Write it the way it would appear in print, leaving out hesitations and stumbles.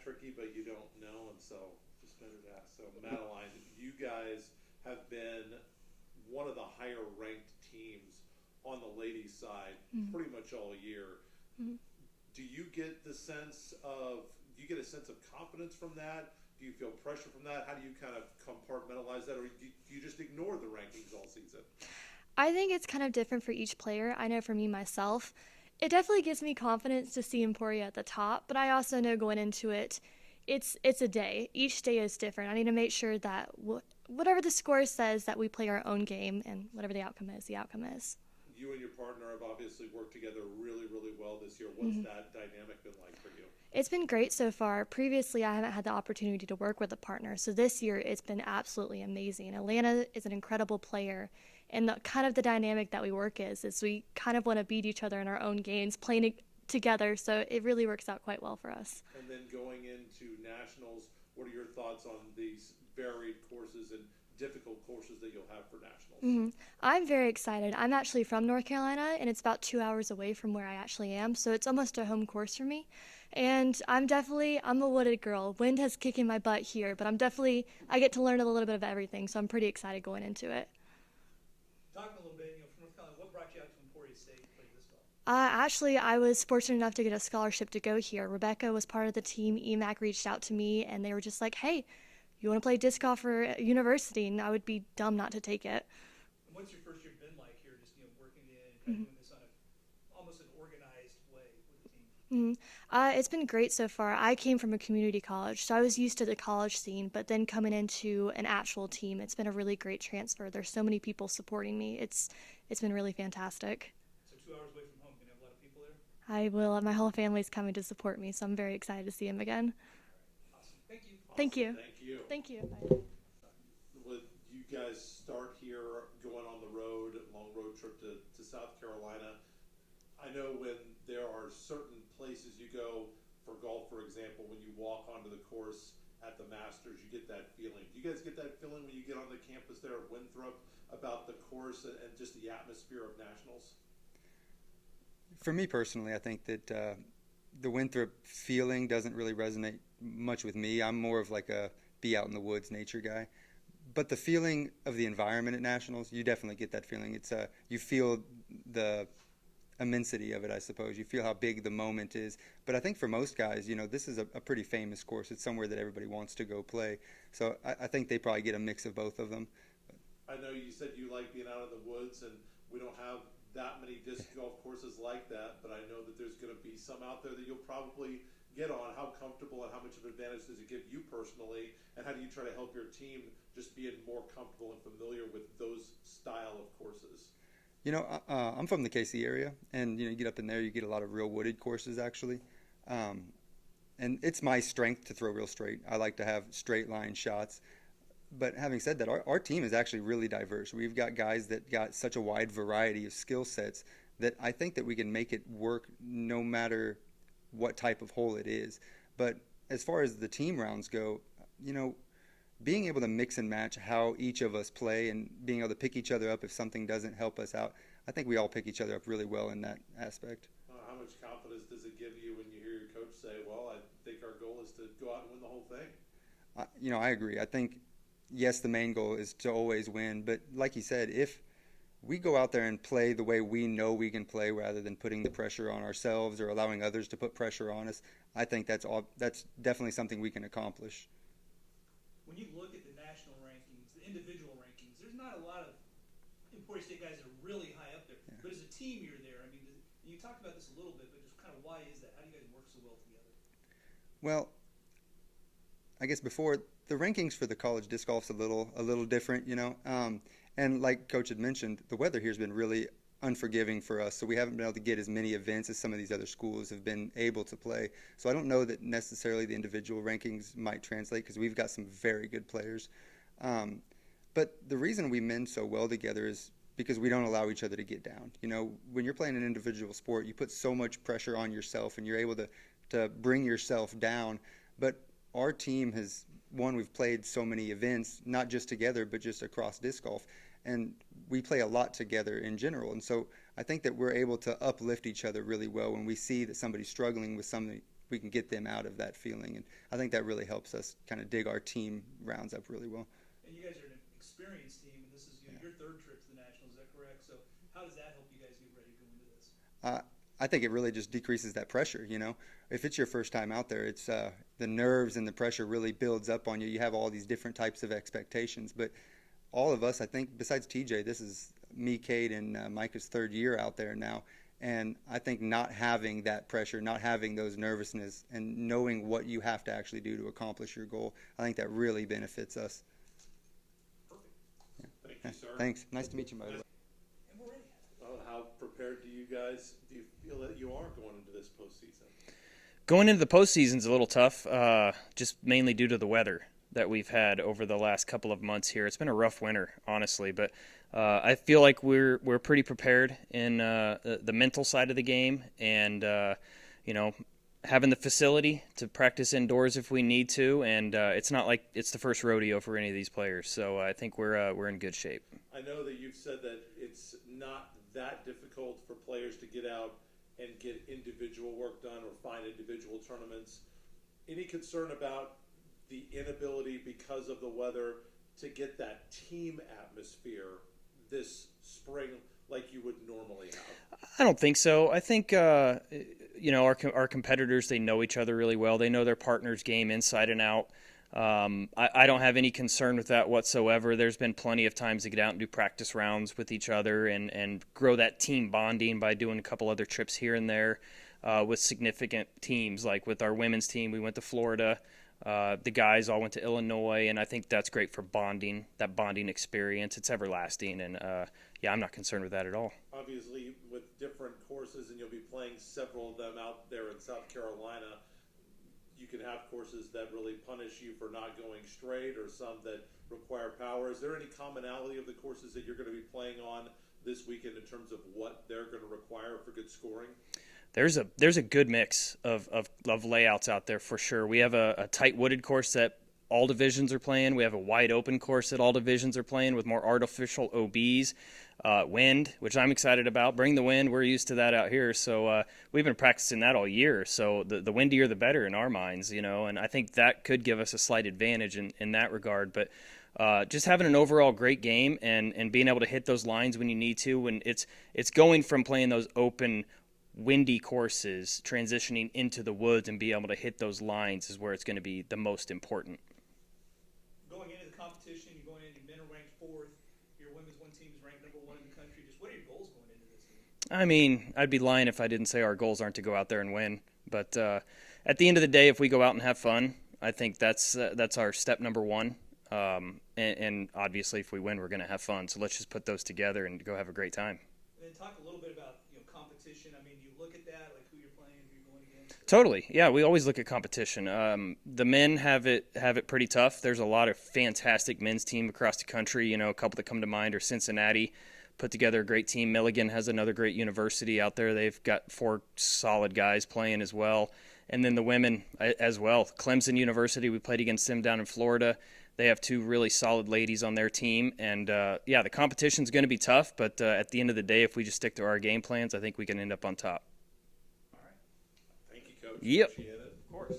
that tricky, but you don't know, and so just better to ask. So, Madeline, you guys have been one of the higher ranked teams on the ladies' side pretty much all year. Mm-hmm. Do you get the sense of do you get a sense of confidence from that? Do you feel pressure from that? How do you kind of compartmentalize that, or do you just ignore the rankings all season? I think it's kind of different for each player. I know for me myself, it definitely gives me confidence to see Emporia at the top, but I also know going into it, it's a day. Each day is different. I need to make sure that whatever the score says, that we play our own game, and whatever the outcome is, the outcome is. You and your partner have obviously worked together really, really well this year. What's Mm-hmm. that dynamic been like for you? It's been great so far. Previously, I haven't had the opportunity to work with a partner, so this year it's been absolutely amazing. Atlanta is an incredible player, and kind of the dynamic that we work is we kind of want to beat each other in our own games, playing together. So it really works out quite well for us. And then going into nationals, what are your thoughts on these varied courses and difficult courses that you'll have for nationals? Mm-hmm. I'm very excited. I'm actually from North Carolina, and it's about 2 hours away from where I actually am, so it's almost a home course for me. And I'm a wooded girl. Wind has kicking my butt here, but I get to learn a little bit of everything, so I'm pretty excited going into it. Talking a little bit, from North Carolina, what brought you out to Emporia State to play disc golf? Actually, I was fortunate enough to get a scholarship to go here. Rebecca was part of the team. EMAC reached out to me, and they were just like, "Hey, you want to play disc golf for university?" And I would be dumb not to take it. And what's your first year been like here, just working in and kind of doing this on almost an organized way with the team? Mm-hmm. It's been great so far. I came from a community college, so I was used to the college scene, but then coming into an actual team, it's been a really great transfer. There's so many people supporting me. It's been really fantastic. So 2 hours away from home, you have a lot of people there. I will. My whole family's coming to support me, so I'm very excited to see him again. All right, awesome. Thank you. Thank Awesome. you. Thank you. Thank you. With you guys start here going on the road, long road trip to South Carolina, I know when there are certain places you go for golf, for example, when you walk onto the course at the Masters, you get that feeling. Do you guys get that feeling when you get on the campus there at Winthrop about the course and just the atmosphere of nationals? For me personally, I think that the Winthrop feeling doesn't really resonate much with me. I'm more of like a be out in the woods nature guy. But the feeling of the environment at nationals, you definitely get that feeling. It's you feel the immensity of it, I suppose. You feel how big the moment is. But I think for most guys, this is a pretty famous course. It's somewhere that everybody wants to go play. So I think they probably get a mix of both of them. I know you said you like being out in the woods, and we don't have that many disc golf courses like that, but I know that there's going to be some out there that you'll probably get on. How comfortable and how much of an advantage does it give you personally, and how do you try to help your team just being more comfortable and familiar with those style of courses? I'm from the KC area, and you get up in there, you get a lot of real wooded courses actually, and it's my strength to throw real straight. I like to have straight line shots. But having said that, our team is actually really diverse. We've got guys that got such a wide variety of skill sets that I think that we can make it work no matter what type of hole it is. But as far as the team rounds go, being able to mix and match how each of us play and being able to pick each other up if something doesn't help us out, I think we all pick each other up really well in that aspect. How much confidence does it give you when you hear your coach say, "Well, I think our goal is to go out and win the whole thing"? I agree. I think yes, the main goal is to always win. But like you said, if we go out there and play the way we know we can play rather than putting the pressure on ourselves or allowing others to put pressure on us, I think that's definitely something we can accomplish. When you look at the national rankings, the individual rankings, there's not a lot of Emporia State guys that are really high up there. Yeah. But as a team, you're there. I mean, you talked about this a little bit, but just kind of why is that? How do you guys work so well together? Well, I guess before the rankings for the college disc golf's a little different, and like Coach had mentioned, the weather here has been really unforgiving for us, so we haven't been able to get as many events as some of these other schools have been able to play. So I don't know that necessarily the individual rankings might translate because we've got some very good players. But the reason we mend so well together is because we don't allow each other to get down. When you're playing an individual sport, you put so much pressure on yourself and you're able to bring yourself down. But our team has, we've played so many events, not just together, but just across disc golf. And we play a lot together in general. And so I think that we're able to uplift each other really well when we see that somebody's struggling with can get them out of that feeling. And I think that really helps us kind of dig our team rounds up really well. And you guys are an experienced team, and this is your third trip to the Nationals, is that correct? So how does that help you guys get ready to go into this? I think it really just decreases that pressure, you know. If it's your first time out there, it's the nerves and the pressure really builds up on you. You have all these different types of expectations. But all of us, I think, besides TJ, this is me, Kate, and Micah's third year out there now. And I think not having that pressure, not having those nervousness, and knowing what you have to actually do to accomplish your goal, I think that really benefits us. Perfect. Thank you, sir. Thanks. Nice to meet you, by the way. And we're ready. How prepared do you feel that you are going into this postseason? Going into the postseason is a little tough, just mainly due to the weather that we've had over the last couple of months here. It's been a rough winter, honestly, but I feel like we're pretty prepared in the mental side of the game, and having the facility to practice indoors if we need to, and it's not like it's the first rodeo for any of these players. So I think we're in good shape. I know that you've said that it's not that difficult for players to get out and get individual work done or find individual tournaments. Any concern about the inability because of the weather to get that team atmosphere this spring like you would normally have? I don't think so. I think our competitors, they know each other really well. They know their partner's game inside and out. I don't have any concern with that whatsoever. There's been plenty of times to get out and do practice rounds with each other and grow that team bonding by doing a couple other trips here and there with significant teams. Like with our women's team, we went to Florida. The guys all went to Illinois, and I think that's great for bonding, that bonding experience. It's everlasting, and I'm not concerned with that at all. Obviously, with different courses, and you'll be playing several of them out there in South Carolina, you can have courses that really punish you for not going straight or some that require power. Is there any commonality of the courses that you're going to be playing on this weekend in terms of what they're going to require for good scoring? There's a good mix of layouts out there for sure. We have a tight wooded course that all divisions are playing. We have a wide open course that all divisions are playing with more artificial OBs, wind, which I'm excited about. Bring the wind. We're used to that out here. So we've been practicing that all year. So the windier the better in our minds, and I think that could give us a slight advantage in that regard. But just having an overall great game and being able to hit those lines when you need to, when it's going from playing those open windy courses, transitioning into the woods and be able to hit those lines is where it's going to be the most important. Going into the competition, you're going into men are ranked 4th. Your women's one team is ranked number 1 in the country. Just what are your goals going into this game? I mean, I'd be lying if I didn't say our goals aren't to go out there and win. But at the end of the day, if we go out and have fun, I think that's our step number 1. And obviously, if we win, we're going to have fun. So let's just put those together and go have a great time. And then talk a little bit about competition. I mean, you look at that, like who you're playing, who you're going against. Totally, yeah. We always look at competition. The men have it pretty tough. There's a lot of fantastic men's team across the country. A couple that come to mind are Cincinnati, put together a great team. Milligan has another great university out there. They've got 4 solid guys playing as well. And then the women as well. Clemson University, we played against them down in Florida. They have 2 really solid ladies on their team. And, the competition's going to be tough. But at the end of the day, if we just stick to our game plans, I think we can end up on top. All right. Thank you, Coach. Yep. Appreciate it. Of course.